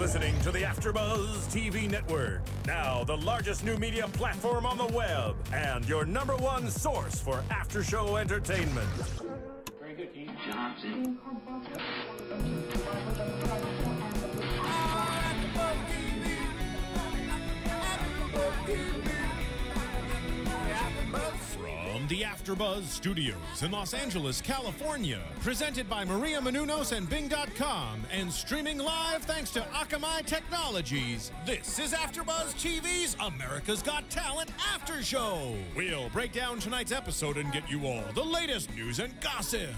listening to the AfterBuzz TV network, now the largest new media platform on the web, and your #1 source for after-show entertainment. Very good, Dean Johnson. From the AfterBuzz Studios in Los Angeles, California, presented by Maria Menounos and Bing.com, and streaming live thanks to Akamai Technologies, this is AfterBuzz TV's America's Got Talent After Show. We'll break down tonight's episode and get you all the latest news and gossip.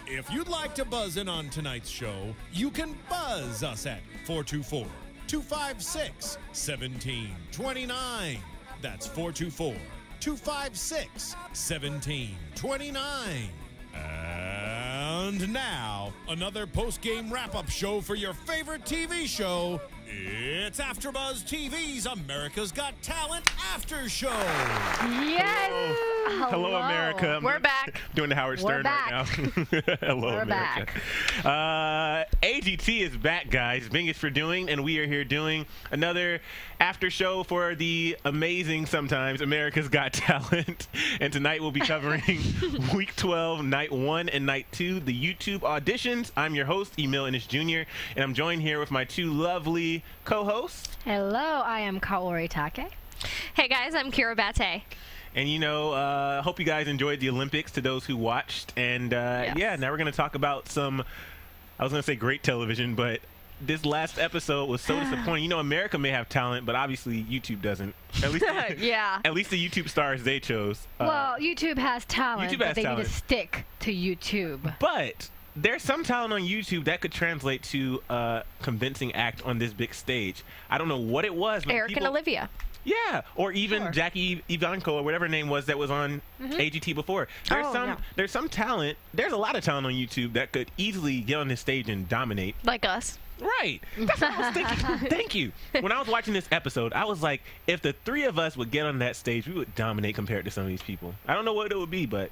If you'd like to buzz in on tonight's show, you can buzz us at 424-256-1729. That's 424-256-1729. And now, another post-game wrap-up show for your favorite TV show. It's AfterBuzz TV's America's Got Talent After Show. Yes. Hello, America. We're back. Doing the Howard Stern right now. Hello, We're America. AGT is back, guys. Bing is for doing, and we are here doing another after show for the amazing, sometimes, America's Got Talent. And tonight we'll be covering Week 12, Night 1 and Night 2, the YouTube auditions. I'm your host, Emile Ennis Jr., and I'm joined here with my two lovely co-hosts. Hello, I am Kaori Takee. Hey guys, I'm Kyra Batte. And you know, hope you guys enjoyed the Olympics, to those who watched. And Yes. yeah, now we're going to talk about some, I was going to say great television, but this last episode was so disappointing. You know, America may have talent, but obviously YouTube doesn't. At least, Yeah. At least the YouTube stars they chose. Well, YouTube has talent, YouTube but has they talent. need to stick to YouTube. But there's some talent on YouTube that could translate to a convincing act on this big stage. I don't know what it was. But Eric and Olivia. Yeah, or even Sure. Jackie Ivanko or whatever her name was that was on AGT before. There's some talent. There's a lot of talent on YouTube that could easily get on this stage and dominate. Like us. Right. That's what I was thinking. Thank you. When I was watching this episode, I was like, if the three of us would get on that stage, we would dominate compared to some of these people. I don't know what it would be, but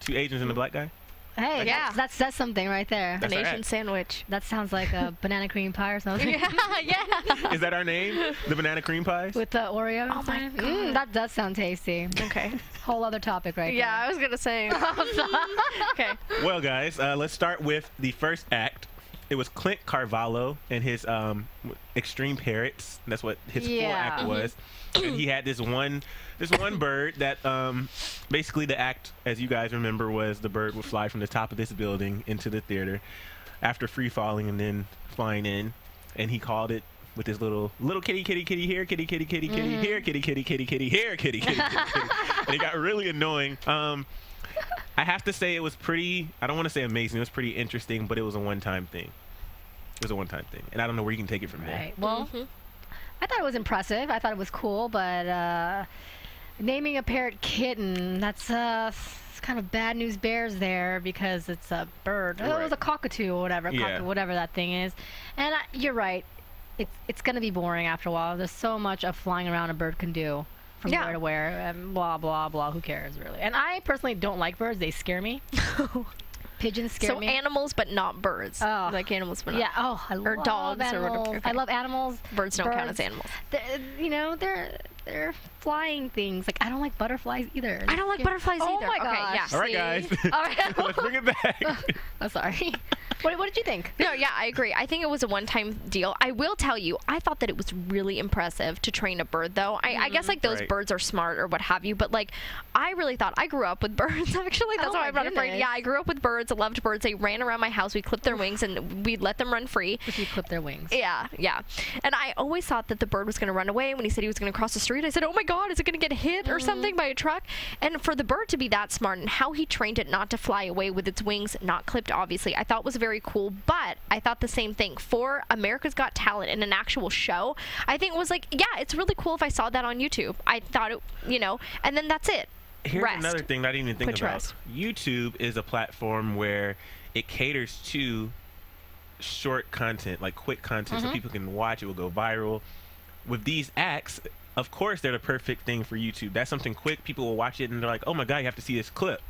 two Asians and a black guy. Hey, Yeah. that's Something right there. That's An our Asian act. sandwich. That sounds like a banana cream pie or something. Yeah. Is that our name? The banana cream pies? With the Oreo. Oh my inside? God. That does sound tasty. Okay. Whole other topic right Yeah, I was gonna say. Okay. Well, guys, let's start with the first act. It was Clint Carvalho and his extreme parrots. That's what his full Yeah. act was. And he had this one bird that basically the act, as you guys remember, was the bird would fly from the top of this building into the theater after free falling and then flying in. And he called it with his little kitty here, kitty here, kitty here, kitty here, kitty. And it got really annoying. I have to say it was pretty, I don't want to say amazing, it was pretty interesting, but it was a one-time thing. It was a one-time thing. And I don't know where you can take it from there. Right. Well, I thought it was impressive. I thought it was cool, but naming a parrot kitten, that's kind of bad news bears there because it's a bird. Oh, it was a cockatoo or whatever, Yeah. whatever that thing is. And you're right. It's going to be boring after a while. There's so much of flying around a bird can do. From Yeah. where to where, and blah, blah, blah. Who cares, really? And I personally don't like birds. They scare me. Pigeons scare So me. animals, but not birds. Oh. Like animals, but not. Yeah. Oh, I Or love dogs or animals. whatever. Okay. I love animals. Birds don't count as animals. You know, they're flying things. Like I don't like butterflies either. I don't like butterflies Oh either. my Okay, gosh. yeah. All right, See? guys. All right. Let's bring it back. I'm sorry. What did you think? No, yeah, I agree. I think it was a one-time deal. I will tell you, I thought that it was really impressive to train a bird, though. I guess, like, those Right. birds are smart or what have you, but, like, I really thought I grew up with birds, actually. That's Oh why my I'm not afraid. goodness. Yeah, I grew up with birds. I loved birds. They ran around my house. We clipped their wings, and we'd let them run free. If you clip their wings. Yeah, yeah. And I always thought that the bird was going to run away. When he said he was going to cross the street, I said, oh my God, is it going to get hit or something by a truck? And for the bird to be that smart and how he trained it not to fly away with its wings not clipped, obviously, I thought was very cool. But I thought the same thing for America's Got Talent in an actual show. I think it was like, yeah, it's really cool if I saw that on YouTube. I thought it, you know, and then that's it. Here's Rest. another thing that I didn't even think Put about. rest. YouTube is a platform where it caters to short content, like quick content, so people can watch it, will go viral. With these acts, of course, they're the perfect thing for YouTube. That's something quick. People will watch it and they're like, oh my God, you have to see this clip.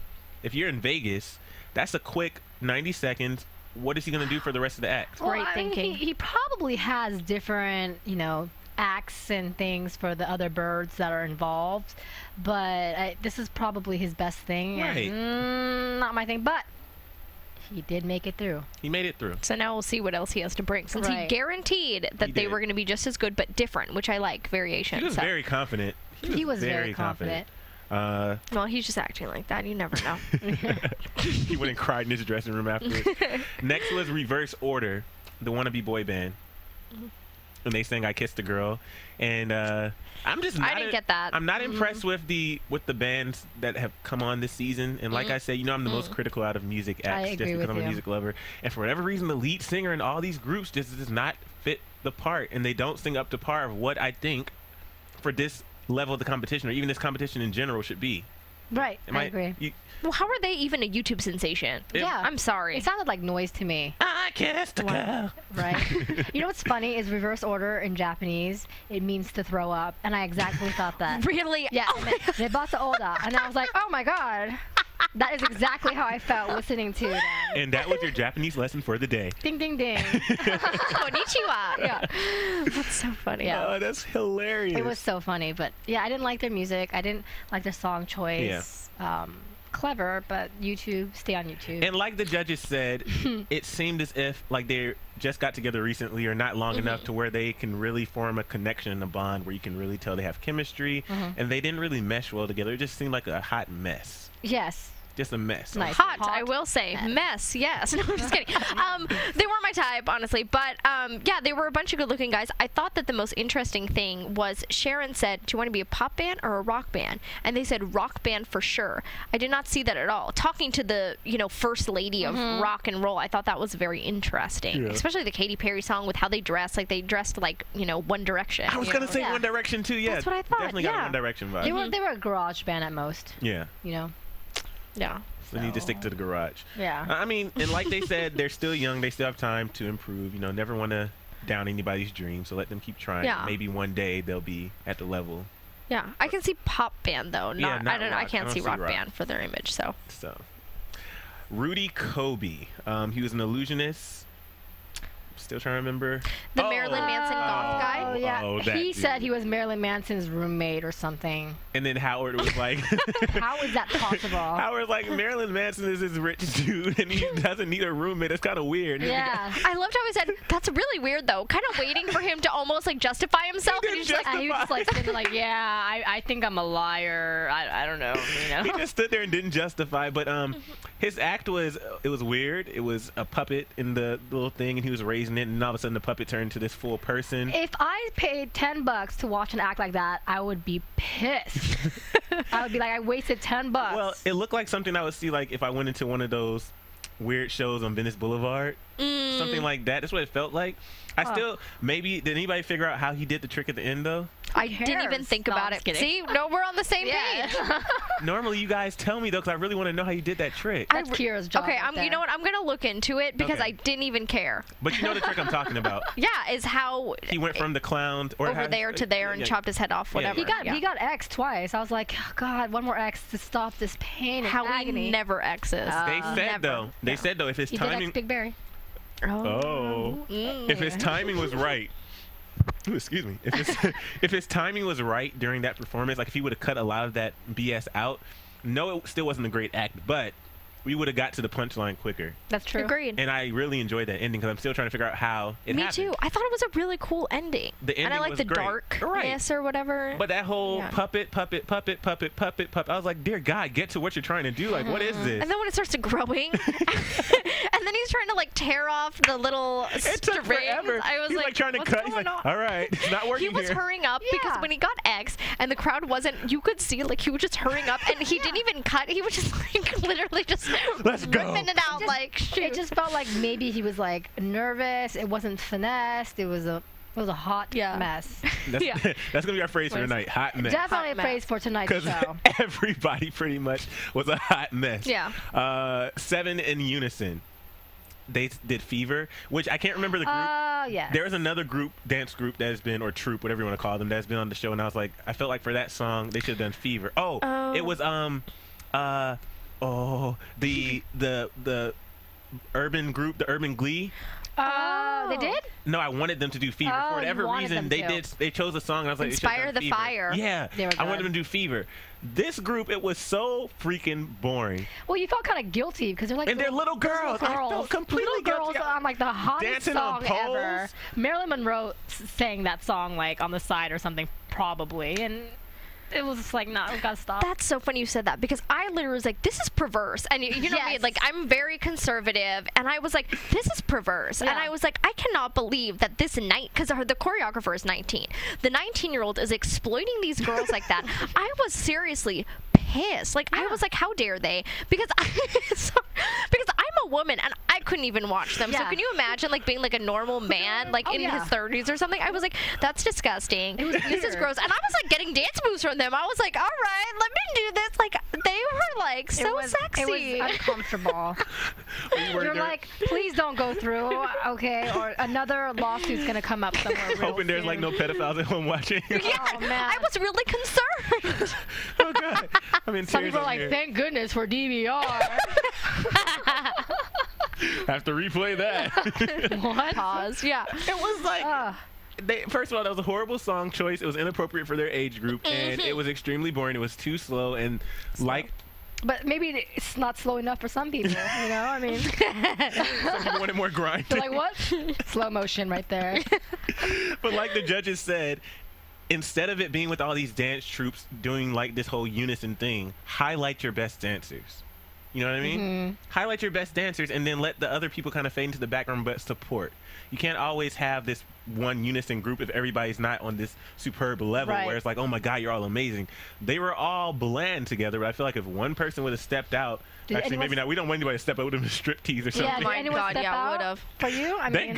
If you're in Vegas, that's a quick 90 seconds what is he going to do for the rest of the act? Well, Great thinking. He probably has different, acts and things for the other birds that are involved, but this is probably his best thing. Right. And, not my thing, but he did make it through. He made it through. So now we'll see what else he has to bring. Since he Right. guaranteed that they were going to be just as good, but different, which I like, variation. He was very confident. He was very confident. Well, he's just acting like that. You never know. He went and cried in his dressing room afterwards. Next was Reverse Order, the wannabe boy band. And they sang "I Kissed a Girl," and I'm just not I didn't get that. I'm not impressed with the bands that have come on this season. And like I said, I'm the most critical out of music acts just because I'm a music lover. And for whatever reason, the lead singer in all these groups just does not fit the part, and they don't sing up to par of what I think for this level of the competition, or even this competition in general, should be. Right. I agree. Well, how are they even a YouTube sensation? Yeah. I'm sorry. It sounded like noise to me. I kissed a girl. Right. You know what's funny is reverse order in Japanese, it means to throw up, and I exactly thought that. Really? Yeah. Rebasa oda, and I was like, oh my god, that is exactly how I felt listening to that. And that was your Japanese lesson for the day. Ding ding ding. Konnichiwa. Yeah. That's so funny. Yeah. Oh, that's hilarious. It was so funny, but yeah, I didn't like their music. I didn't like their song choice. Clever, but YouTube, stay on YouTube. And like the judges said, it seemed as if like they just got together recently or not long enough to where they can really form a connection and a bond where you can really tell they have chemistry, and they didn't really mesh well together. It just seemed like a hot mess. Yes. Just a mess. Nice. Hot, I will say. Mess, yes. No, I'm just kidding. They weren't my type, honestly. But, yeah, they were a bunch of good-looking guys. I thought that the most interesting thing was Sharon said, do you want to be a pop band or a rock band? And they said rock band for sure. I did not see that at all. Talking to the, first lady of rock and roll, I thought that was very interesting. Yeah. Especially the Katy Perry song with how they dressed. Like, they dressed like, One Direction. I was going to say One Direction, too. Yeah. That's what I thought. Definitely got a One Direction vibe. They were a garage band at most. Yeah. Yeah. So they need to stick to the garage. Yeah. I mean, and like they said, they're still young. They still have time to improve. Never want to down anybody's dreams. So let them keep trying. Yeah. Maybe one day they'll be at the level. Yeah. I can see pop band, though. Not I don't know. rock. I can't see rock band for their image, so. Rudy Kobe. He was an illusionist. Still trying to remember. The Marilyn Manson goth guy? Oh, yeah. Oh, that he dude. said he was Marilyn Manson's roommate or something. And then Howard was like... How is that possible? Howard's like, Marilyn Manson is this rich dude, and he doesn't need a roommate. It's kind of weird. Yeah. I loved how he said, that's really weird, though. Kind of waiting for him to almost, justify himself. He And he's didn't just And he was just sitting like, yeah, I think I'm a liar. I don't know. He just stood there and didn't justify. But his act was weird. It was a puppet in the little thing, and he was raising it, and all of a sudden the puppet turned into this full person. If I paid $10 to watch an act like that, I would be pissed. I would be like, I wasted $10. Well, it looked like something I would see if I went into one of those weird shows on Venice Boulevard. Something like that. That's what it felt like. Did anybody figure out how he did the trick at the end, though? I didn't even think about it. See? No, we're on the same page. Normally, you guys tell me, though, because I really want to know how you did that trick. That's Kira's job. Okay, right you know what? I'm going to look into it because Okay. I didn't even care. But you know the trick I'm talking about. Yeah, is how He went from the clown over there to there and chopped his head off, whatever. He got X twice. I was like, oh, God, one more X to stop this pain and how agony. he never X's. They said, never. though, if his He did timing... X Big Berry. If his timing was right... Ooh, excuse me. If his timing was right during that performance, if he would have cut a lot of that BS out, no, it still wasn't a great act, but we would have got to the punchline quicker. That's true. Agreed. And I really enjoyed that ending because I'm still trying to figure out how it happened. Me too. I thought it was a really cool ending. The ending and I like was the great. darkness or whatever. But that whole Yeah. puppet, I was like, dear God, get to what you're trying to do. Like, what is this? And then when it starts to growing, and then he's trying to tear off the little It strings. took forever. I was He's like, trying to what's cut. He's going like, on? all right, it's not working He was here. hurrying up because Yeah. when he got X and the crowd wasn't, you could see he was just hurrying up and he didn't even cut. He was just literally just Let's go. ripping it out shoot. It just felt like maybe he was nervous. It wasn't finessed. It was a hot mess. That's, Yeah. that's gonna be our phrase for tonight. Hot mess. Definitely a Hot mess. praise for tonight's Because show. everybody pretty much was a hot mess. Yeah. 7 in unison. They did Fever, which I can't remember the group. Oh, yeah. There was another dance group that has been, or troupe, whatever you want to call them, that's been on the show, and I was like, I felt like for that song they should have done Fever. urban group, the Urban Glee. They did? No, I wanted them to do Fever. Oh, For whatever you wanted reason, them to. they chose a song, and I was like, Inspire the Fever. Fire. Yeah, They were I wanted good. them to do Fever. This group, it was so freaking boring. Well, you felt kind of guilty because they're like And they're little girls. I felt completely little guilty. girls on like the hottest Dancing on song ever. poles. Marilyn Monroe sang that song like on the side or something probably, and it was just like, no, we gotta stop. That's so funny you said that because I literally was like, this is perverse. And you know me, Yes. like I'm very conservative and I was like, this is perverse. And Yeah. I was like, I cannot believe that this night, because the choreographer is 19. The 19-year-old is exploiting these girls like that. I was seriously pissed. Like I was like, how dare they? Because because I'm a woman and I couldn't even watch them. So Yeah. can you imagine like being like a normal man like in his 30s or something? I was like, that's disgusting. This is weird. gross. And I was like getting dance moves from them. I was like, all right, let me do this. Like they were like so sexy. It was uncomfortable. You're like, please don't go through, okay? Or another lawsuit's gonna come up somewhere. Real Hoping there's like no soon. pedophiles at home watching. Yeah, Oh, man. I was really concerned. Oh God, I'm in Some tears people are over like, here. thank goodness for DVR. Have to replay that. What? Pause. Yeah. It was like. First of all, that was a horrible song choice. It was inappropriate for their age group, and it was extremely boring. It was too slow, and like But maybe it's not slow enough for some people, you know? I mean, some people wanted more grind. they're like, what? Slow motion right there. But like the judges said, instead of it being with all these dance troupes doing like this whole unison thing, highlight your best dancers. You know what I mean? Highlight your best dancers and then let the other people kind of fade into the background, but support. You can't always have this one unison group if everybody's not on this superb level Right. where it's like, oh my God, you're all amazing. They were all bland together, but I feel like if one person would have stepped out, Did actually anyone maybe not, we don't want anybody to step out with them strip tease or something. Yeah, did my anyone God, step yeah, out would've. for you? I Thank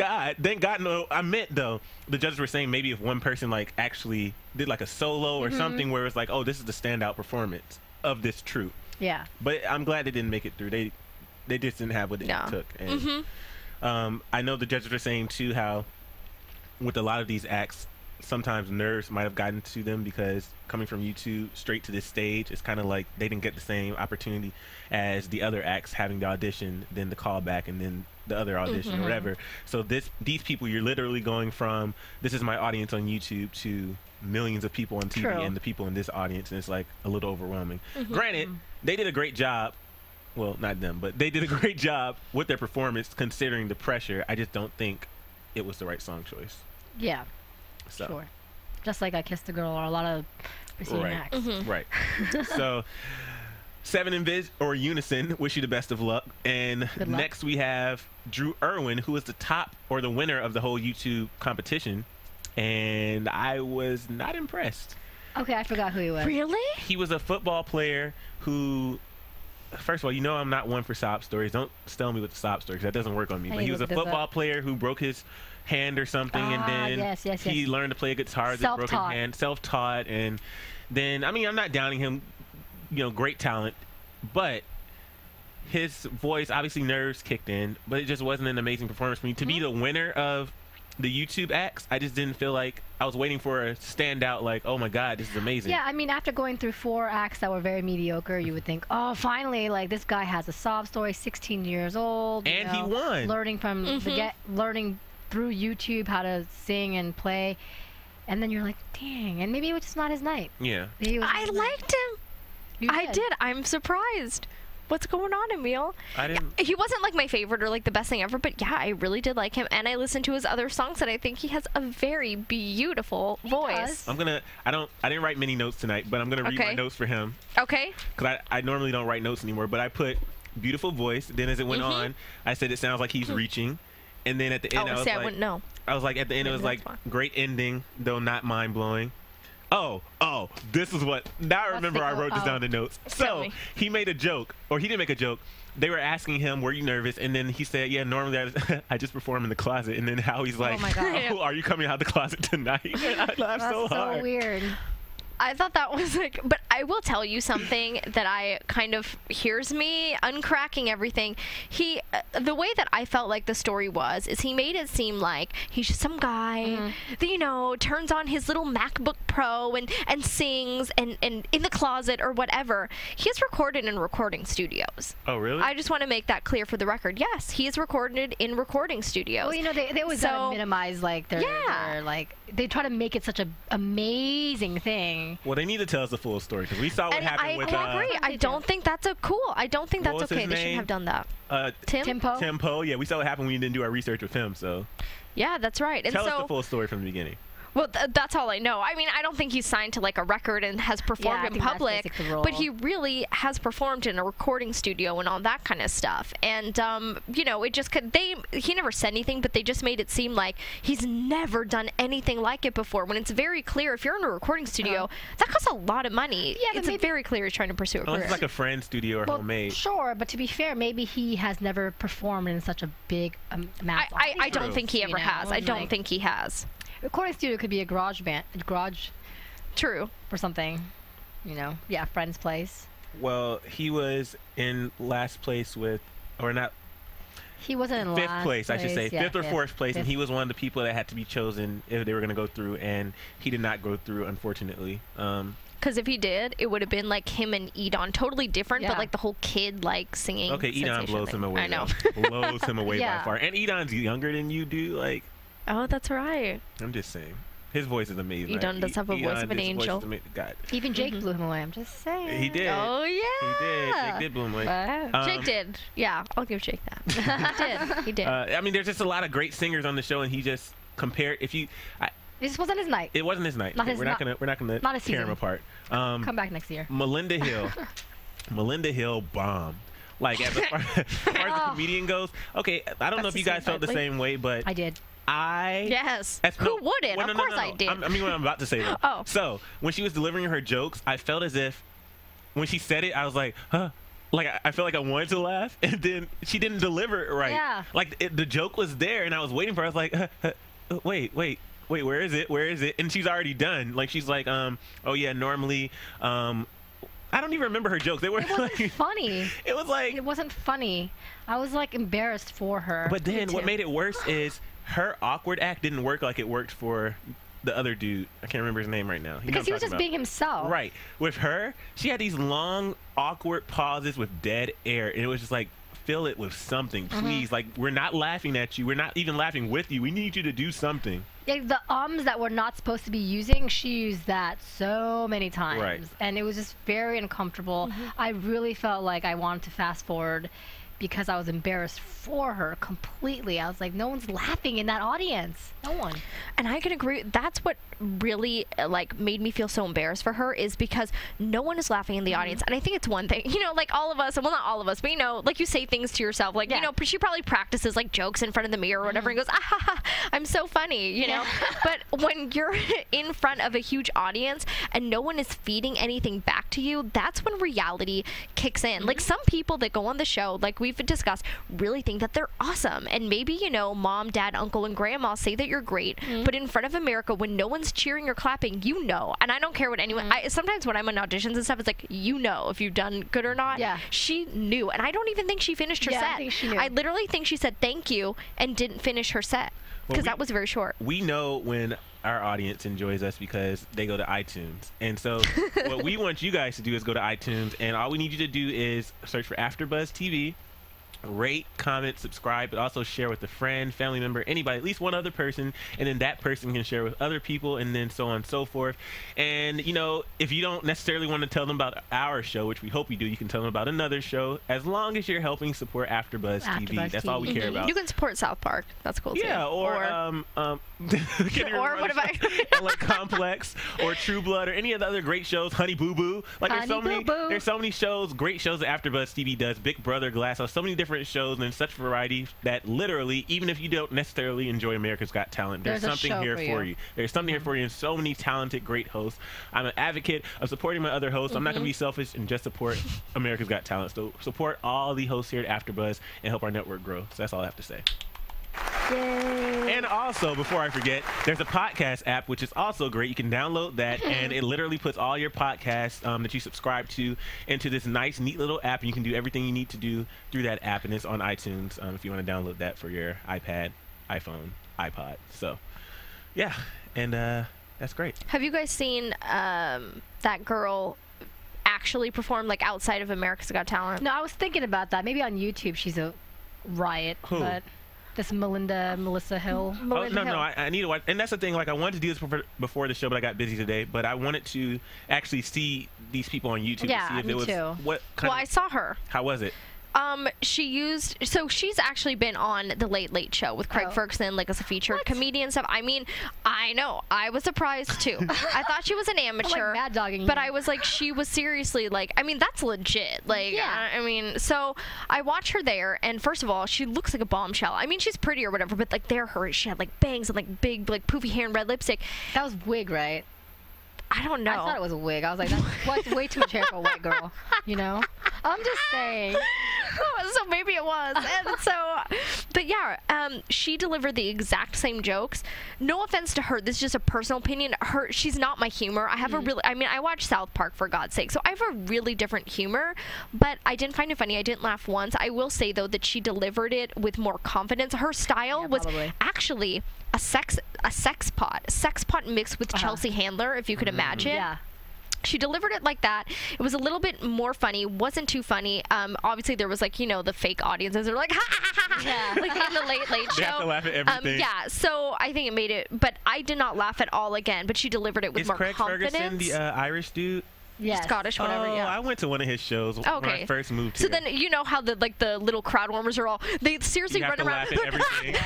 mean, God. No, I meant though, the judges were saying maybe if one person like actually did like a solo or something where it's like, oh, this is the standout performance of this troupe. yeah. But I'm glad they didn't make it through. They just didn't have what it No. took. And I know the judges were saying too how with a lot of these acts, sometimes nerves might have gotten to them because coming from YouTube straight to this stage, it's kind of like they didn't get the same opportunity as the other acts having the audition, then the callback, and then the other audition or whatever. So these people, you're literally going from this is my audience on YouTube to millions of people on TV True. and the people in this audience, and it's like a little overwhelming. Granted, they did a great job. Well, not them, but they did a great job with their performance considering the pressure. I just don't think it was the right song choice. Yeah, So. sure. Just like I Kissed a Girl or a lot of preceding Right. acts. Right. So, Seven in Biz or Unison, wish you the best of luck. And Good luck. next we have Drew Irwin, who is the top or the winner of the whole YouTube competition. And I was not impressed. Okay, I forgot who he was. Really? He was a football player who, first of all, you know I'm not one for sob stories. Don't tell me with the sob stories. That doesn't work on me. I But need he to was a look this football up. player who broke his hand or something, and then yes, he yes. learned to play guitar with his broken Self-taught. hand, self-taught, and then I mean I'm not downing him, you know, great talent, but his voice, obviously nerves kicked in, but it just wasn't an amazing performance for me. To be the winner of the YouTube acts, I just didn't feel like I was waiting for a standout like, oh my God, this is amazing. Yeah, I mean, after going through 4 acts that were very mediocre, you would think, oh, finally, like this guy has a sob story, 16 years old, you And he know, won. learning from learning through YouTube how to sing and play, and then you're like, dang, and maybe it was just not his night. Yeah. Maybe it was I not his night. liked him. You I did. I'm surprised. What's going on, Emile? I didn't. He wasn't like my favorite or like the best thing ever, but yeah, I really did like him, and I listened to his other songs, and I think he has a very beautiful voice. does. I didn't write many notes tonight, but I'm gonna read my Okay. notes for him. Okay. Because I normally don't write notes anymore, but I put beautiful voice. Then as it went on, I said it sounds like he's reaching. And then at the end, Oh, I was see, I like, wouldn't know. I was like, at the end, it was Maybe like, that's great ending, though not mind blowing. Oh, this is what. Now I remember I wrote this down in notes. Tell So me. he made a joke, or he didn't make a joke. They were asking him, "Were you nervous?" And then he said, "Yeah, normally I just perform in the closet." And then how he's like, my God. "Oh, are you coming out the closet tonight?" And I laughed That's so so hard. weird. I thought that was like, but I will tell you something that I kind of, here's me uncracking everything. The way that I felt like the story was, is he made it seem like he's just some guy that, you know, turns on his little MacBook Pro and sings and in the closet or whatever. He is recorded in recording studios. Oh, really? I just want to make that clear for the record. Yes, he is recorded in recording studios. Well, you know, they always try to minimize, like, their, like, they try to make it such an amazing thing. Well, they need to tell us the full story, because we saw what happened with... I agree. I don't think that's I don't think that's okay. They shouldn't have done that. Timpo? Yeah, we saw what happened when we didn't do our research with him, so... Yeah, that's right. And tell us the full story from the beginning. Well, that's all I know. I mean, I don't think he's signed to like a record and has performed in public, but he really has performed in a recording studio and all that kind of stuff. And you know, it just he never said anything, but they just made it seem like he's never done anything like it before. When it's very clear, if you're in a recording studio, that costs a lot of money. Yeah, it's very clear he's trying to pursue a career. It's like a friend studio or homemade. Sure, but to be fair, maybe he has never performed in such a big amount. I don't think he ever has. I don't think he has. Recording studio could be a garage True, or something, you know. Yeah, friend's place. Well, he was in last place with, or not. He wasn't in fifth last place, I should say, yeah, fifth or fourth place, and he was one of the people that had to be chosen if they were going to go through, and he did not go through, unfortunately. Because if he did, it would have been like him and Edon, totally different, but like the whole kid like singing. Okay, Edon blows him away. I know, blows him away by far, and Edon's younger than you do, like. Oh, that's right. I'm just saying. His voice is amazing. Edon does have a voice of an angel. God. Even Jake blew him away. I'm just saying. He did. Oh, yeah. He did. Jake did blow him away. Wow. Jake did. Yeah, I'll give Jake that. He did. I mean, there's just a lot of great singers on the show, and he just compared. It just wasn't his night. It wasn't his night. We're not gonna tear him apart. Come back next year. Melinda Hill bombed. Like as far as the comedian goes. Okay, I don't know if you guys felt the same way, but I did. Yes. Who wouldn't? Of course I did. I mean, what I'm about to say. Though. Oh. So when she was delivering her jokes, I felt as if when she said it, I was like, huh. Like I felt like I wanted to laugh, and then she didn't deliver it right. Yeah. Like the joke was there, and I was waiting for her. I was like, wait, where is it? And she's already done. Like she's like, oh yeah, normally, I don't even remember her jokes. It wasn't funny. It was like it wasn't funny. I was like embarrassed for her. But then what made it worse is her awkward act didn't work like it worked for the other dude. I can't remember his name right now. Because he was just being himself. Right. With her, she had these long, awkward pauses with dead air. And it was just like, fill it with something, please. Like, we're not laughing at you. We're not even laughing with you. We need you to do something. Yeah, the ums that we're not supposed to be using, she used that so many times. Right. And it was just very uncomfortable. I really felt like I wanted to fast forward because I was embarrassed for her completely. I was like, no one's laughing in that audience. No one. And I can agree. That's what really like made me feel so embarrassed for her, is because no one is laughing in the audience. And I think it's one thing, you know, like all of us, well, not all of us, but you know, like you say things to yourself, like, you know, she probably practices like jokes in front of the mirror or whatever and goes, ah, ha, ha, I'm so funny, you know. But when you're in front of a huge audience and no one is feeding anything back to you, that's when reality kicks in. Like some people that go on the show, like we've discussed, really think that they're awesome. And maybe, you know, mom, dad, uncle, and grandma say that you're great, but in front of America, when no one's cheering or clapping, you know. And I don't care what anyone, sometimes when I'm on auditions and stuff, it's like, you know if you've done good or not. Yeah. She knew. And I don't even think she finished her set. I think she knew. I literally think she said thank you and didn't finish her set because that was very short. We know when our audience enjoys us because they go to iTunes. And so what we want you guys to do is go to iTunes, and all we need you to do is search for AfterBuzz TV. Rate, comment, subscribe, but also share with a friend, family member, anybody, at least one other person, and then that person can share with other people, and then so on and so forth. And you know, if you don't necessarily want to tell them about our show, which we hope you do, you can tell them about another show, as long as you're helping support AfterBuzz TV. That's all we care about. You can support South Park. That's cool too. Yeah, or or what about like Complex or True Blood or any of the other great shows, Honey Boo Boo. Like there's so many shows, great shows that AfterBuzz TV does. Big Brother, Glass House, so many different shows and such variety that literally, even if you don't necessarily enjoy America's Got Talent, there's something here for you. There's something here for you, and so many talented, great hosts. I'm an advocate of supporting my other hosts. I'm not going to be selfish and just support America's Got Talent. So support all the hosts here at AfterBuzz and help our network grow. So that's all I have to say. Yay. And also, before I forget, there's a podcast app, which is also great. You can download that, and it literally puts all your podcasts that you subscribe to into this nice, neat little app, and you can do everything you need to do through that app, and it's on iTunes if you want to download that for your iPad, iPhone, iPod. So, yeah, and that's great. Have you guys seen that girl actually perform, like, outside of America's Got Talent? No, I was thinking about that. Maybe on YouTube she's a riot. Who? But this Melissa Hill. I need to watch. And that's the thing, like, I wanted to do this before the show, but I got busy today. But I wanted to actually see these people on YouTube to see if me it was too. what kind Well, I saw her. How was it? She's actually been on the Late Late Show with Craig Ferguson, like, as a featured comedian stuff. I mean, I know, I was surprised too. I thought she was an amateur, like mad dogging but you. I was like, she was seriously like, I mean, that's legit. Like, Yeah. I mean, so I watched her there, and first of all, she looks like a bombshell. I mean, she's pretty or whatever, but like, she had like bangs and like big, like poofy hair and red lipstick. That was wig, right? I don't know. I thought it was a wig. I was like, that's way too much hair for a white girl. You know? I'm just saying. So maybe it was. And so, but yeah, she delivered the exact same jokes. No offense to her, this is just a personal opinion. She's not my humor. I have a really, I mean, I watch South Park, for God's sake, so I have a really different humor, but I didn't find it funny. I didn't laugh once. I will say, though, that she delivered it with more confidence. Her style was actually a sex pot mixed with Chelsea Handler, if you could imagine. Yeah. She delivered it like that. It was a little bit more funny. Wasn't too funny. Obviously, there was, like, you know, the fake audiences are like, ha ha ha ha, Yeah. like in the Late Late Show. They have to laugh at everything. Yeah. So I think it made it, but I did not laugh at all again. But she delivered it with Is more Craig confidence. Ferguson the Irish dude? Yes. Scottish, whatever. Oh, Yeah. I went to one of his shows when I first moved So here. then, you know how the little crowd warmers are all, they seriously You have run to around. laugh at everything.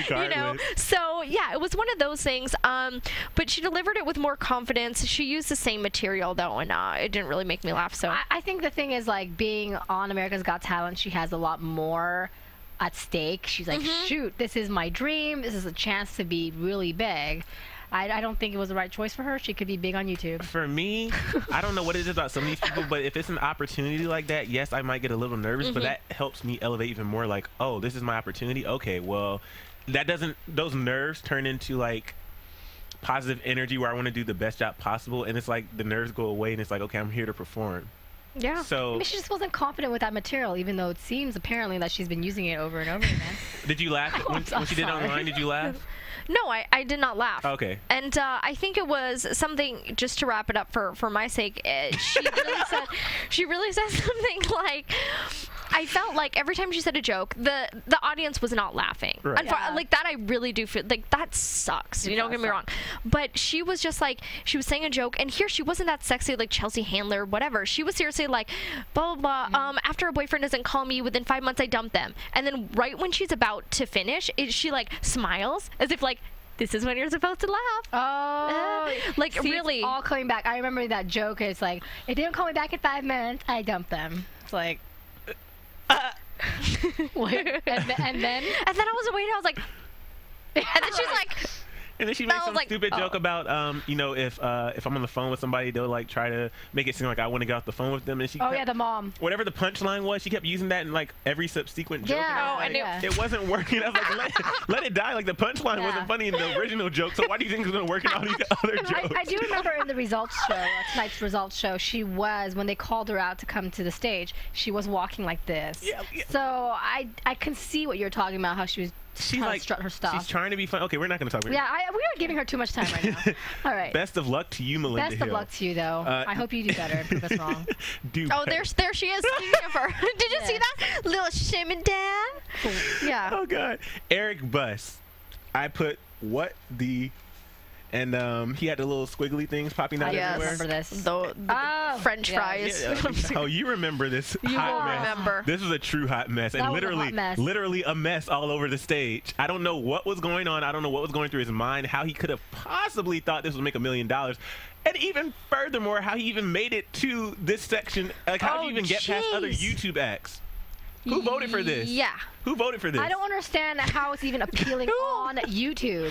You know, so yeah, it was one of those things. But she delivered it with more confidence. She used the same material though, and it didn't really make me laugh. So I think the thing is, like, being on America's Got Talent, she has a lot more at stake. She's like, shoot, this is my dream. This is a chance to be really big. I don't think it was the right choice for her. She could be big on YouTube. For me, I don't know what it is about some of these people, but if it's an opportunity like that, yes, I might get a little nervous, but that helps me elevate even more. Like, oh, this is my opportunity. Okay, well, that doesn't, those nerves turn into, like, positive energy where I want to do the best job possible, and it's like the nerves go away, and it's like, okay, I'm here to perform. yeah. So I mean, she just wasn't confident with that material, even though it seems apparently that she's been using it over and over again. did you laugh when she did it online? Did you laugh? No, I did not laugh. Okay. And I think it was something, just to wrap it up for my sake, she really said something like, I felt like every time she said a joke, the audience was not laughing. Right. And like that, I really do feel like that sucks. You don't get me wrong, but she was just like, she was saying a joke, and here she wasn't that sexy like Chelsea Handler or whatever. She was seriously like, blah blah blah. After a boyfriend doesn't call me within 5 months, I dump them. And then right when she's about to finish, she like smiles as if like, this is when you're supposed to laugh. Oh, like, see, really. it's all coming back. I remember that joke. It's like, it didn't call me back in 5 minutes. I dumped them. It's like, wait, and then I was waiting. I was like, and then she's like, And then she makes some stupid joke about, you know, if I'm on the phone with somebody, they'll like try to make it seem like I want to get off the phone with them. And she kept, the mom. Whatever the punchline was, she kept using that in like every subsequent joke. Yeah, and I was I like, it wasn't working. I was like, let it die. Like the punchline wasn't funny in the original joke. So why do you think it's gonna work in all these other jokes? I do remember in the results show, tonight's results show, she was, when they called her out to come to the stage, she was walking like this. Yeah. So I can see what you're talking about, how she was trying to strut her stuff. She's trying to be fun. Okay, we're not going to talk about it. Yeah, we are giving her too much time right now. All right. Best of luck to you, Melinda Best Hill. of luck to you, though. I hope you do better and prove us wrong. Oh, there she is. Speaking of her. Did you see that? Little shimmy down. Yeah. Oh, God. Eric Buss. I put what the... And he had the little squiggly things popping out everywhere. I remember this. The French fries. Yeah. Oh, you remember this hot mess. Remember. This was a true hot mess. And That was a hot mess. literally a mess all over the stage. I don't know what was going on. I don't know what was going through his mind, how he could have possibly thought this would make $1 million. And even furthermore, how he even made it to this section. Like, how did he even get past other YouTube acts? Who voted for this? Yeah. Who voted for this? I don't understand how it's even appealing on YouTube.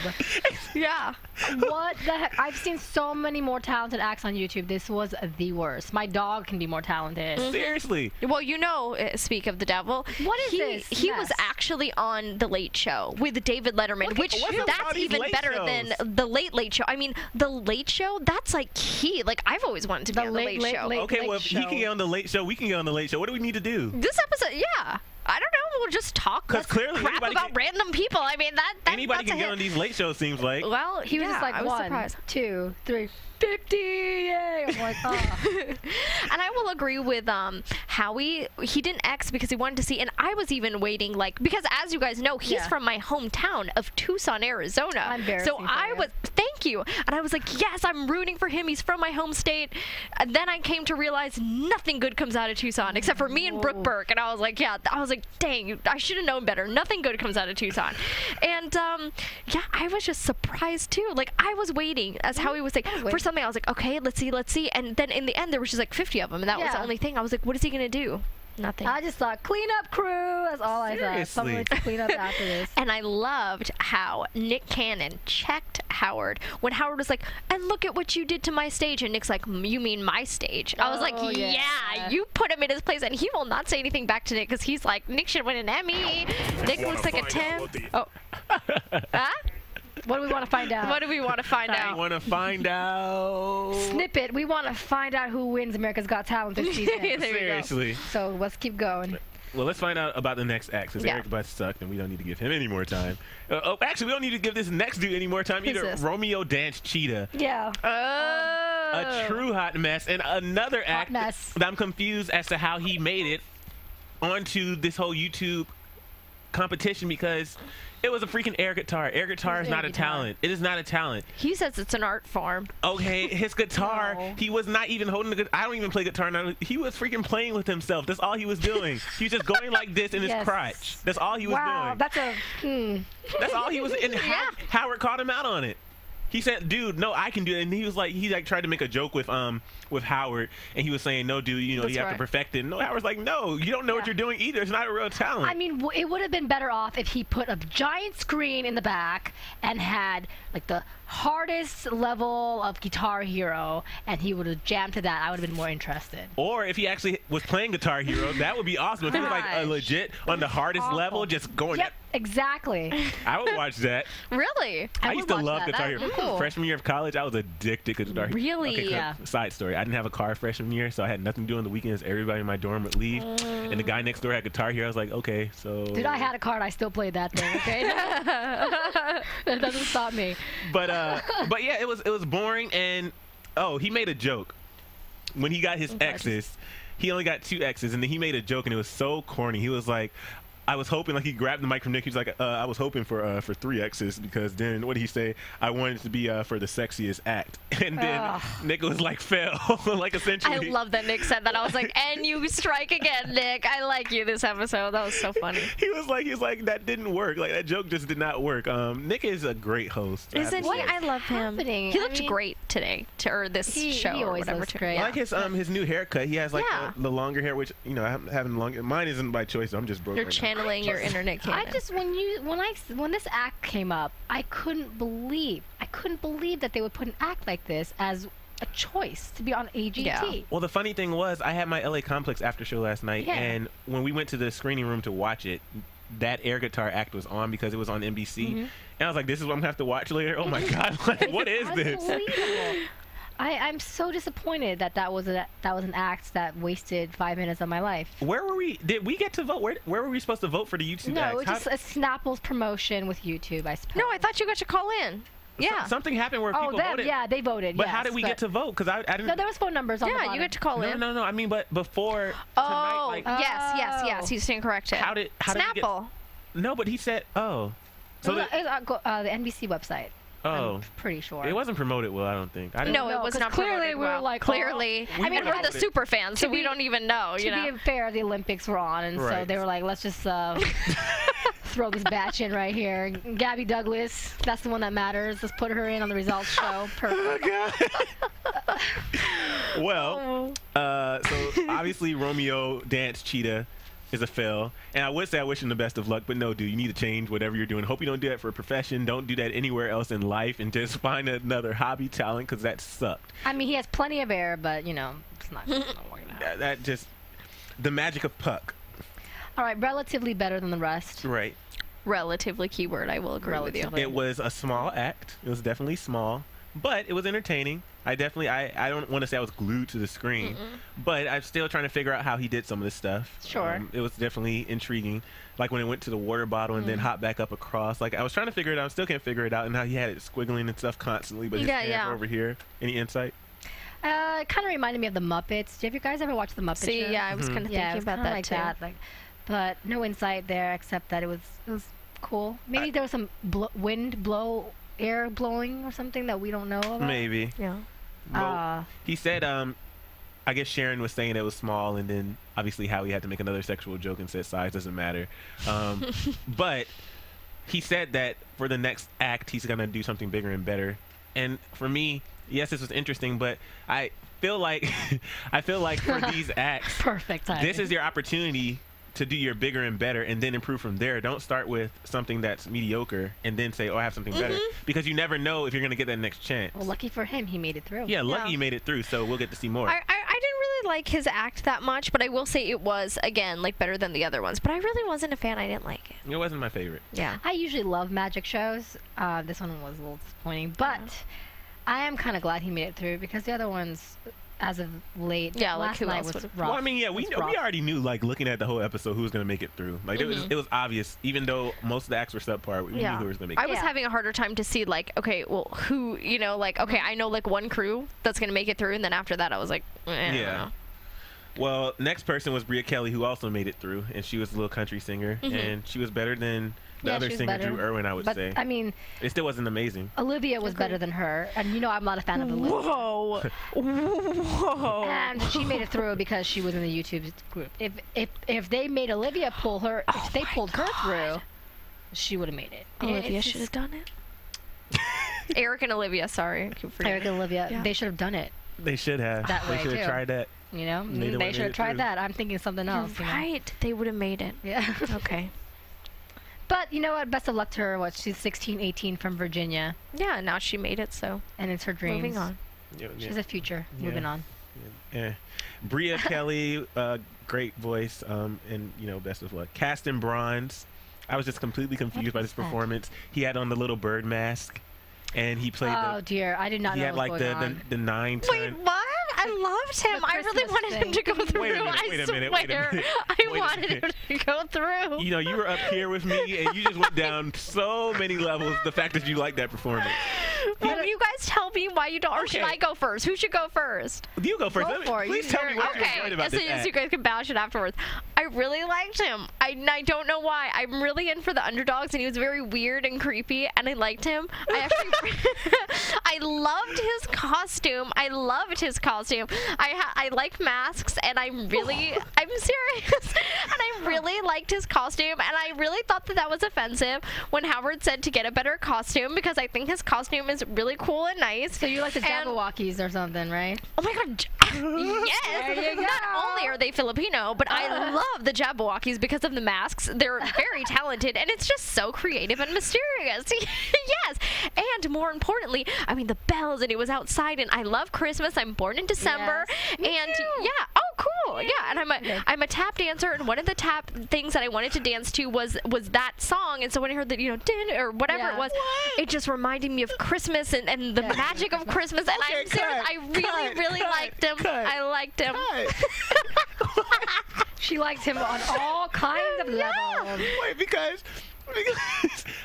Yeah. What the heck? I've seen so many more talented acts on YouTube. This was the worst. My dog can be more talented. Seriously. Well, you know, speak of the devil. What is this He mess? was actually on The Late Show with David Letterman, which what's up with all that's these even late better shows? than The Late Show. I mean, The Late Show, that's like key. Like, I've always wanted to be The on The Late Show. Okay, well, if he Show. can get on the late show, we can get on the late show. What do we need to do? This episode, yeah. I don't know. We'll just talk 'Cause clearly crap anybody about can- random people. I mean, Anybody that's can a get hit. on these late shows, seems like. Well, He was just like, I was 1, surprised. 2, 3, 50, yay! I'm like, oh. And I will agree with Howie. He didn't X because he wanted to see, and I was even waiting, like, because as you guys know, he's Yeah. from my hometown of Tucson, Arizona. I'm embarrassing So for I you. was, thank you. And I was like, yes, I'm rooting for him. He's from my home state. And then I came to realize nothing good comes out of Tucson except for me and Brooke Burke. And I was like, yeah, I was like, dang, I should have known better. Nothing good comes out of Tucson. And yeah, I was just surprised too. Like, I was waiting, as Howie was saying, for something. I was like, okay, let's see. And then in the end, there was just like 50 of them, and that was the Yeah. only thing. I was like, what is he gonna do? Nothing. I just thought, cleanup crew. That's all I thought. Someone Seriously. to clean up after this. And I loved how Nick Cannon checked Howard when Howard was like, and look at what you did to my stage. And Nick's like, you mean my stage? I was like, Oh, yeah, yeah. you put him in his place. And he will not say anything back to Nick because he's like, Nick should win an Emmy. Nick looks like a 10. Oh. Huh? What do we want to find out? What do we want to find I out? want to find out. Snippet. We want to find out who wins America's Got Talent this season. There you go. Seriously. So let's keep going. Well, let's find out about the next act. Since Yeah. Eric Butts sucked, and we don't need to give him any more time. Actually, we don't need to give this next dude any more time Who's either. this? Romeo Dance Cheetah. Yeah. A true hot mess. And another act mess. that I'm confused as to how he made it onto this whole YouTube competition because it was a freaking air guitar. Air guitar is not a guitar. talent. It is not a talent. He says it's an art form. Okay, his guitar, No. he was not even holding the guitar. I don't even play guitar now. He was freaking playing with himself. That's all he was doing. He was just going like this in his Yes. crotch. That's all he was Wow. doing. That's a. That's all he was. And Howard called him out on it. He said, "Dude, no, I can do it." And he was like, tried to make a joke with Howard, and he was saying, "No, dude, you know, That's you have right. to perfect it." And no, Howard's like, "No, you don't know what Yeah. you're doing either. It's not a real talent." I mean, it would have been better off if he put a giant screen in the back and had like the hardest level of Guitar Hero, and he would have jammed to that. I would have been more interested. or if he actually was playing Guitar Hero, that would be awesome. If he was like a Gosh. legit on the hardest Awful. level, just going. Yep, exactly. I would watch that. Really? I would used to watch love that. Guitar That would Hero. be cool. Freshman year of college, I was addicted to Guitar Hero. Really? Okay, Yeah. Side story. I didn't have a car freshman year, so I had nothing to do on the weekends. Everybody in my dorm would leave, and the guy next door had Guitar Hero. I was like, okay, so. Dude, I had a card. I still played that thing. Okay, that doesn't stop me. But yeah, it was boring, and he made a joke when he got his X's. He only got 2 X's, and then he made a joke, and it was so corny. He was like, I was hoping, like, he grabbed the mic from Nick. He was like, I was hoping for 3 X's because then what did he say? I wanted it to be for the sexiest act, and then Ugh. Nick was like, fell, like essentially. I love that Nick said that. I was like, and you strike again, Nick. I like you this episode. That was so funny. He was like, that didn't work. Like, that joke just did not work. Nick is a great host. I have Isn't to he? say. I love him. happening? He I looked mean, great today, or this he show, or always whatever. looks too. great. I like his new haircut. He has like Yeah. the longer hair, which I'm having longer. Mine isn't by choice. So I'm just broke. You're right now. channeling your internet I canon. just when this act came up, I couldn't believe that they would put an act like this as a choice to be on AGT. Yeah. Well, the funny thing was, I had my LA Complex after show last night, Yeah. and when we went to the screening room to watch it, that air guitar act was on because it was on NBC, and I was like, "This is what I'm gonna have to watch later." Oh my god, like, what is this? Unbelievable. I'm so disappointed that was an act that wasted 5 minutes of my life. Where were we? Did we get to vote? Where were we supposed to vote for the YouTube No, acts? it's just a Snapple's promotion with YouTube, I suppose. No, I thought you got to call in. Yeah. Something happened where Oh, people them, voted. yeah, they voted. But yes, how did we get to vote? Because I didn't. No, there was phone numbers on the Yeah, bottom. you get to call in. No. I mean, but before tonight, Oh, like, yes. He's stand corrected. how did we get? Snapple. No, but he said, "Oh." So So it was the NBC website. oh, I'm pretty sure. it wasn't promoted well. I don't think. I didn't. No, it was 'cause not clearly promoted we were well. like, clearly. We I mean, would've we're the voted. super fans, so To we be- don't even know. To You know. be fair, the Olympics were on, and so Right. they were like, let's just throw this batch in right here. Gabby Douglas, that's the one that matters. Let's put her in on the results show. Perfect. Well, so obviously Romeo Dance Cheetah is a fail. And I would say I wish him the best of luck, but no, dude, you need to change whatever you're doing. Hope you don't do that for a profession. Don't do that anywhere else in life, and just find another hobby talent, because that sucked. I mean, he has plenty of air, but, you know, it's not working out. That just, the magic of Puck. All right, relatively better than the rest. Right. Relatively keyword, I will agree with you. It was a small act. It was definitely small, but it was entertaining. I don't want to say I was glued to the screen, but I'm still trying to figure out how he did some of this stuff. Sure. It was definitely intriguing. Like when it went to the water bottle and then hopped back up across. Like I was trying to figure it out. I still can't figure it out. And how he had it squiggling and stuff constantly, but his hands were over here. Any insight? It kind of reminded me of the Muppets. Have you guys ever watched the Muppets? See, show? yeah, I was kind of thinking about that like too. That, like, but no insight there except that it was cool. Maybe there was some air blowing or something that we don't know about. Maybe. Yeah. Well, he said, I guess Sharon was saying it was small, and then obviously Howie had to make another sexual joke and said size doesn't matter. But he said that for the next act, he's going to do something bigger and better. And for me, yes, this was interesting, but I feel like for these acts, perfect timing. This is your opportunity to do your bigger and better and then improve from there. Don't start with something that's mediocre and then say, oh, I have something better, because you never know if you're going to get that next chance. Well, lucky for him, he made it through. Yeah, lucky he made it through, so we'll get to see more. I didn't really like his act that much, but I will say it was, again, like better than the other ones. But I really wasn't a fan. I didn't like it. It wasn't my favorite. Yeah. I usually love magic shows. This one was a little disappointing, but I am kind of glad he made it through, because the other ones, as of late, last who night else was would've- rough. Well, I mean, yeah, we already knew, like, looking at the whole episode, who was going to make it through. Like, it was obvious, even though most of the acts were subpar, we knew who was going to make it I was having a harder time to see, like, okay, well, who, you know, like, okay, I know, like, one crew that's going to make it through, and then after that, I was like, I don't know. Well, next person was Bria Kelly, who also made it through, and she was a little country singer, and she was better than the other singer, Drew Irwin, I would say. I mean, it still wasn't amazing. Olivia was better than her, and you know I'm not a fan of Olivia. Whoa. Whoa. And she made it through because she was in the YouTube group. If they made Olivia pull her, if they pulled her through, she would have made it. Olivia should have done it. Eric and Olivia, sorry. I keep forgetting. Eric and Olivia, Yeah. they should have done it. They should have. That way, they should have too. tried that. You know, Neither one they made should have it tried through. that. I'm thinking something else. You're you know? right. They would have made it. Yeah. Okay. But you know what? Best of luck to her. She's 16, 18 from Virginia, Yeah, now she made it, so and it's her dreams. moving on. Yeah, She has a future. Yeah. Moving on. Yeah. Bria Kelly, great voice, and, you know, best of luck. Caston Bronze, I was just completely confused by this performance. He had on the little bird mask, and he played Oh dear, I did not he know had what was like going on. the 9 Wait, ton. what? I loved him. The I really Christmas wanted him to go through. Wait a minute, wait a minute, wait a minute. I Wait a wanted him minute. to go through. You know, you were up here with me, and you just went down so many levels. The fact that you liked that performance. Well, you guys tell me why you don't, or should Okay. I go first? Who should go first? You go first. Go for it. Please You- tell me what you enjoyed Okay, about so this act. you guys can bash it afterwards. I really liked him. I don't know why. I'm really in for the underdogs, and he was very weird and creepy, and I liked him. I actually, I loved his costume. I like masks, and I'm serious, and I really liked his costume, and I really thought that was offensive when Howard said to get a better costume, because I think his costume is really cool and nice. So you like the And- Jabberwockies or something, right? Oh my god, yes! There you Not go. only are they Filipino, but I love the Jabberwockies because of the masks. They're very talented, and it's just so creative and mysterious. Yes! And more importantly, I mean, the bells, and it was outside, and I love Christmas. I'm born in December. Yes. And yeah, oh cool. Yeah, and I'm a tap dancer, and one of the tap things that I wanted to dance to was that song. And so when I heard that, you know, din or whatever Yeah. it was, it just reminded me of Christmas and the magic of Christmas. And Okay, I'm serious, cut, I really liked him. cut, I liked him. She liked him on all kinds of levels. Wait, because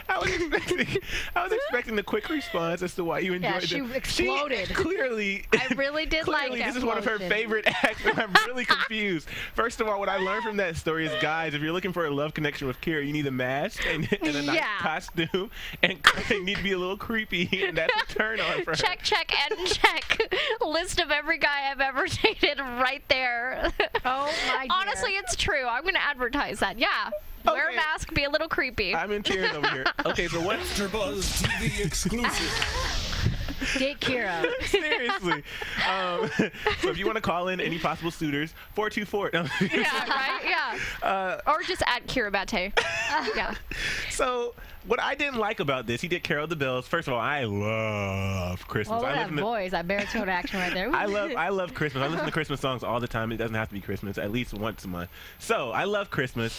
I was expecting the quick response as to why you enjoyed it. she exploded. She clearly, I really did like clearly, it. this is one of her Explosion. favorite acts, and I'm really confused. First of all, what I learned from that story is, guys, if you're looking for a love connection with Kyra, you need a mask and a nice Yeah. costume, and they need to be a little creepy, and that's a turn on for her. Check, and check. List of every guy I've ever dated right there. Oh my dear. Honestly, it's true. I'm going to advertise that. Yeah. Wear a Okay. mask, be a little creepy. I'm in tears over here. Okay, so what? AfterBuzz TV exclusive. Date Kyra. Seriously. So if you want to call in any possible suitors, 424. No. Yeah, right? Yeah. Or just at Kyra Batte. Yeah. So what I didn't like about this, he did Carol the Bells. First of all, I love Christmas. Well, I that voice, that baritone action right there. I love Christmas. I listen to Christmas songs all the time. It doesn't have to be Christmas, at least once a month. So I love Christmas.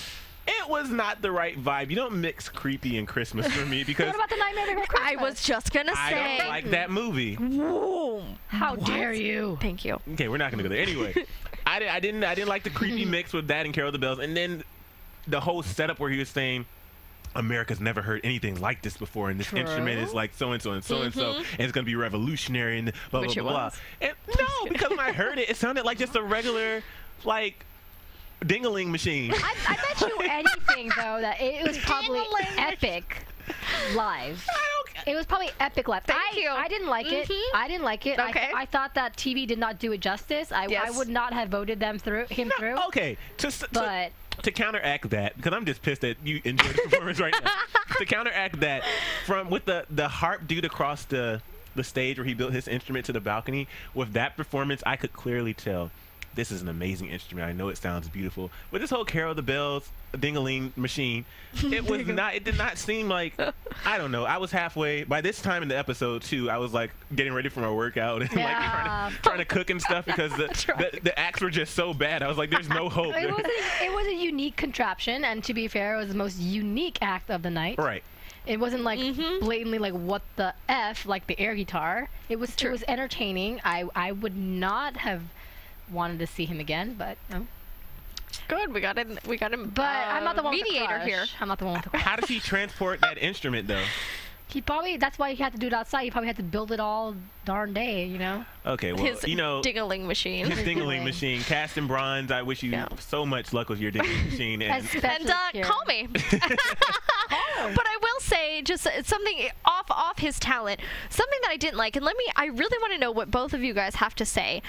It was not the right vibe. You don't mix creepy and Christmas for me because What about the Nightmare Before Christmas? I was just gonna say. I don't like that movie. Whoa. How dare you? Thank you. Okay, we're not gonna go there. Anyway, I didn't like the creepy mix with that and Carol the Bells, and then the whole setup where he was saying America's never heard anything like this before, and this instrument is like so and so and so and so, and it's gonna be revolutionary and blah blah Which it blah. was. And no, because when I heard it, it sounded like just a regular like ding-a-ling machine. I bet you anything though that it was probably epic live. It was probably epic live. Thank you. I didn't like it. I didn't like it. Okay. I thought that TV did not do it justice. I would not have voted him through. Okay, to counteract that, because I'm just pissed that you enjoyed the performance right now. To counteract that, with the harp dude across the stage where he built his instrument to the balcony, with that performance, I could clearly tell this is an amazing instrument. I know it sounds beautiful, but this whole Carol the Bells ding-a-ling machine, it did not seem like, I don't know. I was halfway by this time in the episode too. I was like getting ready for my workout and like trying to cook and stuff because the acts were just so bad. I was like, there's no hope. It was a unique contraption, and to be fair, it was the most unique act of the night. Right. It wasn't like blatantly like what the F, like the air guitar. It was entertaining. I would not have wanted to see him again, but no. Good, we got him. But I'm not the one mediator with the crush. here. I'm not the one with the crush. How does he transport that instrument though? That's why he had to do it outside. He probably had to build it all darn day, you know? Okay, well, His ding-a-ling machine. His ding-a-ling machine. Cast in bronze, I wish you so much luck with your ding-a-ling machine. And Call me. But I will say, just something off his talent, something that I didn't like, and I really want to know what both of you guys have to say.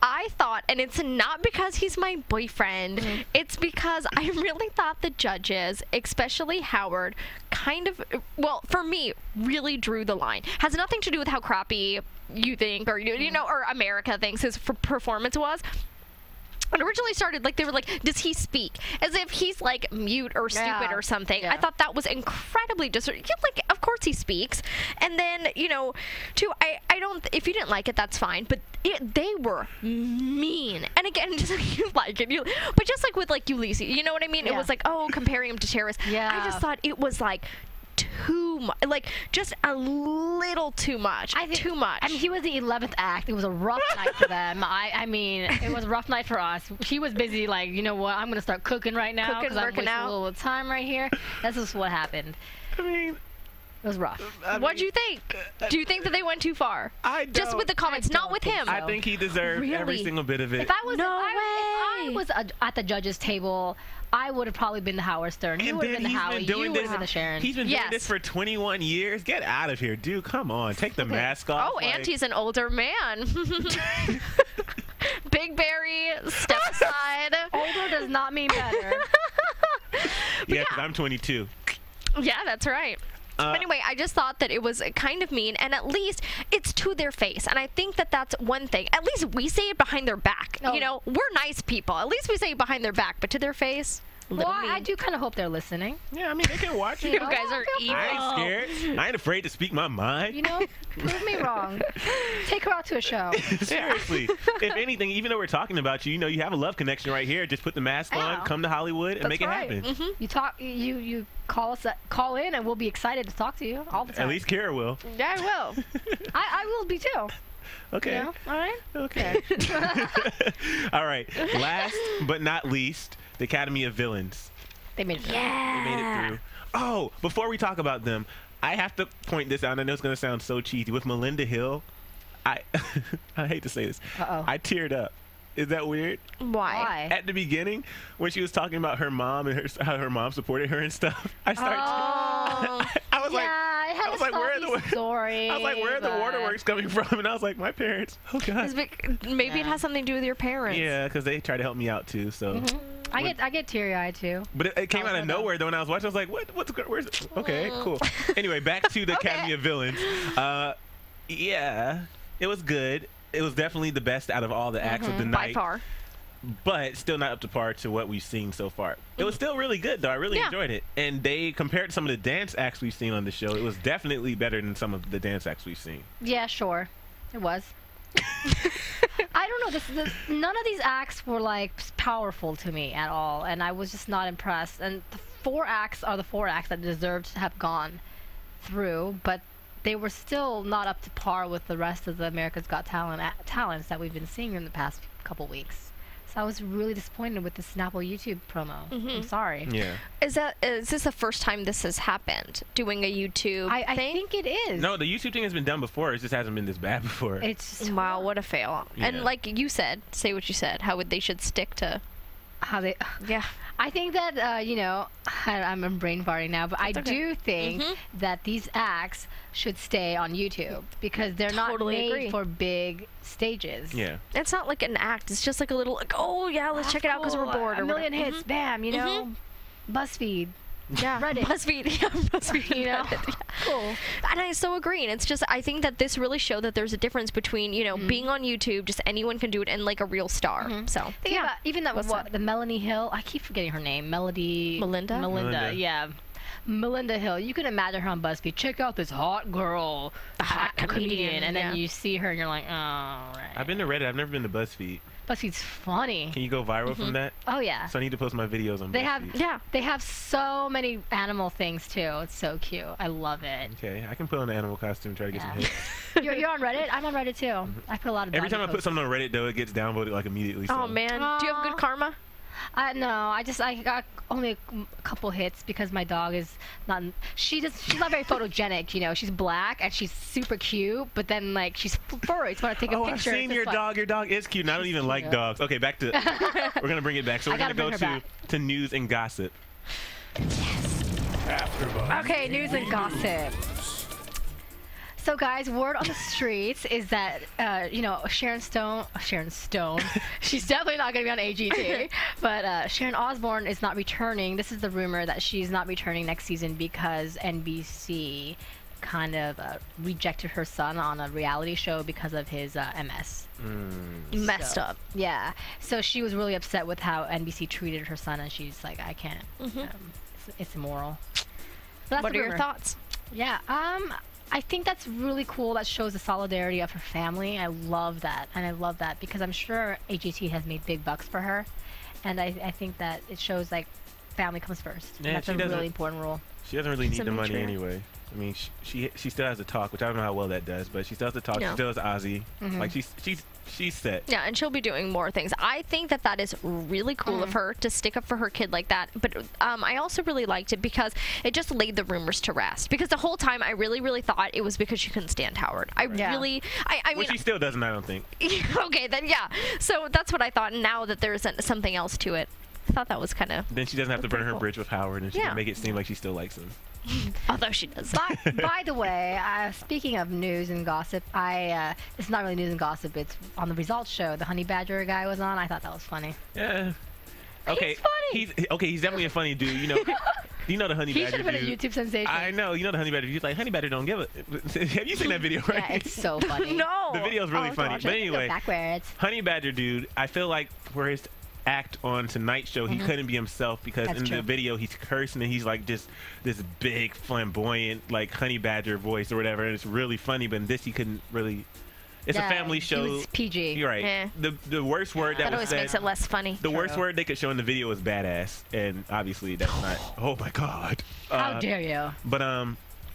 I thought, and it's not because he's my boyfriend, it's because I really thought the judges, especially Howard, for me, really drew the line. Has nothing to do with how crappy you think or or America thinks his performance was. It originally started like they were like, does he speak? As if he's like mute or stupid or something. Yeah. I thought that was incredibly like, of course he speaks. And then, I don't, if you didn't like it, that's fine. But they were mean. And again, just like you like it. But just like with like Ulysses, you know what I mean? Yeah. It was like, comparing him to terrorists. Yeah. I just thought it was like, too much, like just a little too much. Too much. I mean, he was the 11th act. It was a rough night for them. I mean, it was a rough night for us. He was busy, like, you know what? I'm gonna start cooking right now because I'm wasting a little time right here. That's just what happened. I mean, it was rough. What do you think? Do you think that they went too far? I don't. Just with the comments, not with him. I think he deserved every single bit of it. If I was at the judges' table, I would have probably been the Howard Stern. You would have been the Howie. You would have been the Sharon. He's been doing this for 21 years. Get out of here, dude. Come on. Take the mask off. Oh, and he's an older man. Big Barry, step aside. Older does not mean better. Yeah, because I'm 22. Yeah, that's right. Anyway, I just thought that it was kind of mean, and at least it's to their face. And I think that that's one thing. At least we say it behind their back. Oh. We're nice people. At least we say it behind their back. But to their face, well, I do kind of hope they're listening. Yeah, I mean, they can watch it. You guys are evil. I ain't scared. I ain't afraid to speak my mind. Prove me wrong. Take her out to a show. Seriously. If anything, even though we're talking about you, you have a love connection right here. Just put the mask on, come to Hollywood, and make it happen. You call in, and we'll be excited to talk to you all the time. At least Kyra will. Yeah, I will. I will be too. Okay. All right. Okay. All right. Last but not least, the Academy of Villains. They made it through. Yeah. They made it through. Oh, before we talk about them, I have to point this out. I know it's going to sound so cheesy. With Melinda Hill, I hate to say this. I teared up. Is that weird? Why? At the beginning, when she was talking about her mom and how her mom supported her and stuff, I started. I was like, where are the story? I was like, where are the waterworks coming from? And I was like, my parents. Oh God. Maybe it has something to do with your parents. Yeah, because they try to help me out too. So. I get teary-eyed too. But it came out of nowhere though when I was watching. I was like, where's it? Okay, cool. Anyway, back to the Academy of Villains. Yeah, it was good. It was definitely the best out of all the acts of the night. By far. But still not up to par to what we've seen so far. It was still really good, though. I really enjoyed it. And they, compared to some of the dance acts we've seen on the show, it was definitely better than some of the dance acts we've seen. Yeah, sure. It was. I don't know. None of these acts were, like, powerful to me at all. And I was just not impressed. And the 4 acts are the 4 acts that deserved to have gone through. But they were still not up to par with the rest of the America's Got talents that we've been seeing in the past couple weeks. So I was really disappointed with the Snapple YouTube promo. I'm sorry. Yeah. Is this the first time this has happened? Doing a YouTube thing? I think it is. No, the YouTube thing has been done before. It just hasn't been this bad before. It's just wow, what a fail. Yeah. And like you said, say what you said, how they should stick to how they. Yeah. I think that, you know, I'm brain farting now, but I do think that these acts should stay on YouTube because they're not made for big stages. Yeah. It's not like an act. It's just like a little, like, oh, yeah, let's check it out because we're bored. A million hits, bam, you know, BuzzFeed. Yeah, Reddit. BuzzFeed, You know, Reddit, cool. And I so agree. And it's just, I think that this really showed that there's a difference between, you know, being on YouTube, just anyone can do it, and like a real star. So Think about even that the Melanie Hill. I keep forgetting her name. Melinda. Yeah. Melinda Hill. You can imagine her on BuzzFeed. Check out this hot girl, a hot comedian, and then you see her and you're like, oh, right. I've been to Reddit. I've never been to BuzzFeed. BuzzFeed's funny. Can you go viral from that? Oh yeah. So I need to post my videos on BuzzFeed. They have so many animal things too. It's so cute. I love it. Okay, I can put on an animal costume and try to get some hits. You're on Reddit? I'm on Reddit too. I put a lot of Every time I put something on Reddit, though, it gets downvoted like immediately. Oh man, do you have good karma? No, I got only a couple hits because my dog is not. She's not very photogenic, you know. She's black and she's super cute, but then like she's furry. So when I take a picture. I've seen your dog. Your dog is cute. And I don't even like dogs. Okay, back to. We're gonna bring it back. So we're gonna go to news and gossip. Yes. AfterBuzz. Okay, news and gossip. So guys, word on the streets is that, you know, Sharon Stone, she's definitely not going to be on AGT, but Sharon Osbourne is not returning. This is the rumor that she's not returning next season because NBC kind of rejected her son on a reality show because of his MS. Messed up. Yeah. So she was really upset with how NBC treated her son, and she's like, I can't. It's immoral. So What are your thoughts? Yeah. I think that's really cool. That shows the solidarity of her family. I love that. And I love that because I'm sure AGT has made big bucks for her. And I think that it shows, like, family comes first. Yeah, that's a really important rule. She doesn't really need the money anyway. I mean, she still has to talk, which I don't know how well that does, but she still has to talk. She still has Ozzy. Like, she's set. Yeah, and she'll be doing more things. I think that is really cool of her to stick up for her kid like that. But I also really liked it because it just laid the rumors to rest. Because the whole time I really thought it was because she couldn't stand Howard. I mean, Which she still doesn't, I don't think. Okay, then yeah. So that's what I thought. And now that there's something else to it, I thought that was kind of. Then she doesn't have to burn her bridge with Howard, and she can make it seem like she still likes him. Although she does. By the way, speaking of news and gossip, it's not really news and gossip. It's on the results show. The Honey Badger guy was on. I thought that was funny. Yeah. Okay. He's funny. He's definitely a funny dude. You know. You know the Honey Badger dude. He should have been a YouTube sensation. I know. You know the Honey Badger dude. He's like, Honey Badger don't give it. Have you seen that video, right? Yeah, it's so funny. No. The video's really funny. But anyway, backwards. Honey Badger dude, I feel like for his act on tonight's show, he couldn't be himself because the video he's cursing and he's like just this big flamboyant like Honey Badger voice or whatever, and it's really funny. But in this he couldn't really. It's a family show. It was PG. You're right. Yeah. The worst word that was always said, makes it less funny. The worst word they could show in the video was badass, and obviously that's not. Oh my god. How dare you? But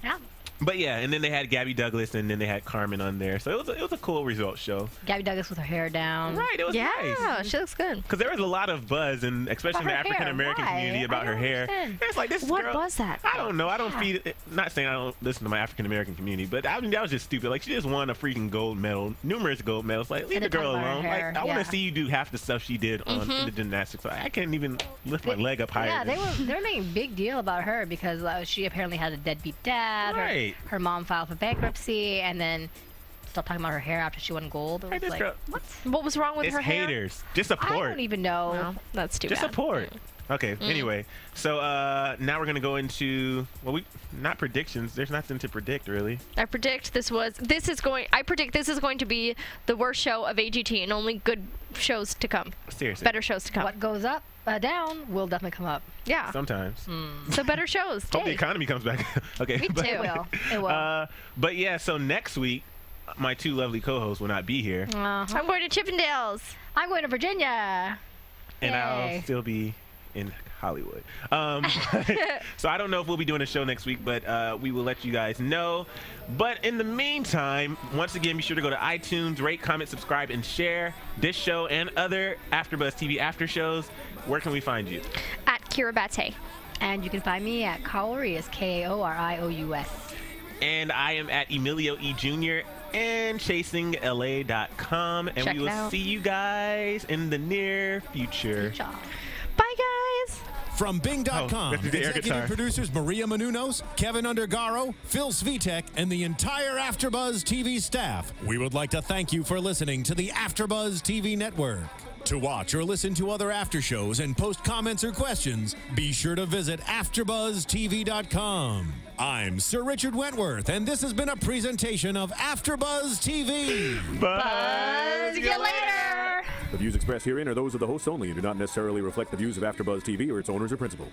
Yeah. But yeah, and then they had Gabby Douglas, and then they had Carmen on there, so it was a cool results show. Gabby Douglas with her hair down. Right, it was nice. Yeah, she looks good. Because there was a lot of buzz, and especially in the African American community about her hair. It's like this What girl, was that? I don't know. I don't feed it. Not saying I don't listen to my African American community, but I mean that was just stupid. Like she just won a freaking gold medal, numerous gold medals. Like leave the girl alone. Like I want to see you do half the stuff she did on in the gymnastics. Like, I can't even lift my leg up higher. Yeah, they were making a big deal about her because she apparently had a deadbeat dad. Right. Her mom filed for bankruptcy, and then stopped talking about her hair after she won gold. It was like, what was wrong with it's her hair? haters. Just support. I don't even know. Well, that's too bad. Just support. Okay. Anyway, so now we're gonna go into not predictions. There's nothing to predict really. I predict this is going to be the worst show of AGT, and only good shows to come. Seriously. Better shows to come. What goes up, down will definitely come up. Yeah. Sometimes. So better shows. Hope the economy comes back. Okay. Me too. It will. It will. But yeah, so next week, my two lovely co-hosts will not be here, I'm going to Chippendales. I'm going to Virginia. and Yay. I'll still be in Hollywood. So I don't know if we'll be doing a show next week, but we will let you guys know. But in the meantime, once again, be sure to go to iTunes, rate, comment, subscribe, and share this show and other AfterBuzz TV after shows. Where can we find you? At Kyra Batte. And you can find me at Kaori, is Kaorious. And I am at Emile E. Jr. and ChasingLA.com. And Check we it will out. see you guys in the near future. Bye, guys. From Bing.com, Oh, the air executive guitar. producers Maria Menounos, Kevin Undergaro, Phil Svitek, and the entire AfterBuzz TV staff, we would like to thank you for listening to the AfterBuzz TV network. To watch or listen to other after shows and post comments or questions, be sure to visit AfterBuzzTV.com. I'm Sir Richard Wentworth, and this has been a presentation of AfterBuzz TV. Buzz you later. The views expressed herein are those of the hosts only and do not necessarily reflect the views of AfterBuzz TV or its owners or principals.